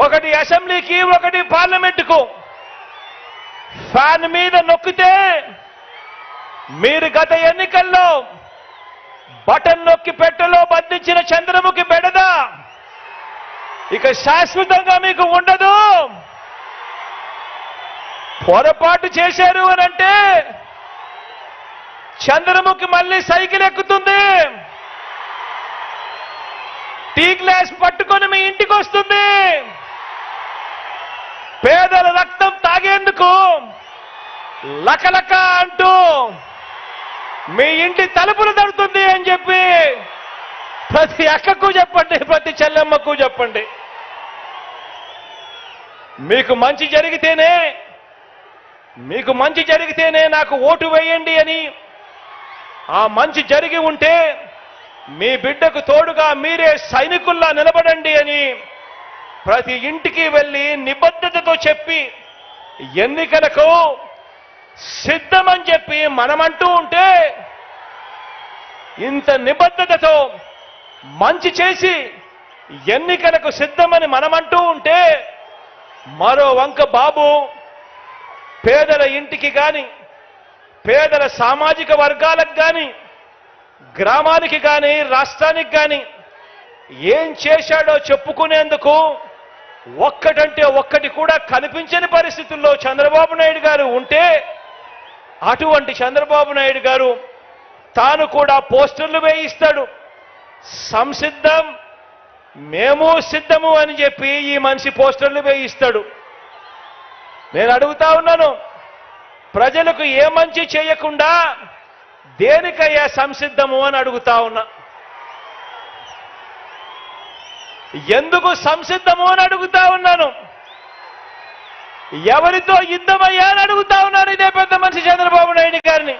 ఒకటి అసెంబ్లీకి, ఒకటి పార్లమెంటుకు ఫ్యాన్ మీద నొక్కితే మీరు గత ఎన్నికల్లో బటన్ నొక్కి పెట్టెలో బంధించిన చంద్రముఖి బెడద ఇక శాశ్వతంగా మీకు ఉండదు. పొరపాటు చేశారు అనంటే చంద్రముఖి మళ్ళీ సైకిల్ ఎక్కుతుంది, టీ గ్లాస్ పట్టుకొని మీ ఇంటికి వస్తుంది, పేదల రక్తం తాగేందుకు లకలక అంటూ మీ ఇంటి తలుపులు తడుతుంది అని చెప్పి ప్రతి అక్కకు చెప్పండి, ప్రతి చెల్లెమ్మకు చెప్పండి. మీకు మంచి జరిగితేనే నాకు ఓటు వేయండి అని, ఆ మంచి జరిగి ఉంటే మీ బిడ్డకు తోడుగా మీరే సైనికుల్లా నిలబడండి అని ప్రతి ఇంటికి వెళ్ళి నిబద్ధతతో చెప్పి ఎన్నికలకు సిద్ధమని చెప్పి మనమంటూ ఉంటే, ఇంత నిబద్ధతతో మంచి చేసి ఎన్నికలకు సిద్ధమని మనమంటూ ఉంటే, మరో వంక బాబు పేదల ఇంటికి కానీ, పేదల సామాజిక వర్గాలకు కానీ, గ్రామానికి కానీ, రాష్ట్రానికి కానీ ఏం చేశాడో చెప్పుకునేందుకు ఒక్కటంటే ఒక్కటి కూడా కనిపించని పరిస్థితుల్లో చంద్రబాబు నాయుడు గారు ఉంటే, అటువంటి చంద్రబాబు నాయుడు గారు తాను కూడా పోస్టర్లు వేయిస్తాడు. సంసిద్ధం, మేము సిద్ధము అని చెప్పి ఈ మనిషి పోస్టర్లు వేయిస్తాడు. నేను అడుగుతా ఉన్నాను, ప్రజలకు ఏ మంచి చేయకుండా దేనికయ్యా సంసిద్ధము అని అడుగుతా ఉన్నా. ఎందుకు సంసిద్ధము అని అడుగుతా ఉన్నాను. ఎవరితో యుద్ధమయ్యా అని అడుగుతా ఉన్నాను ఇదే పెద్ద మనిషి చంద్రబాబు నాయుడు గారిని.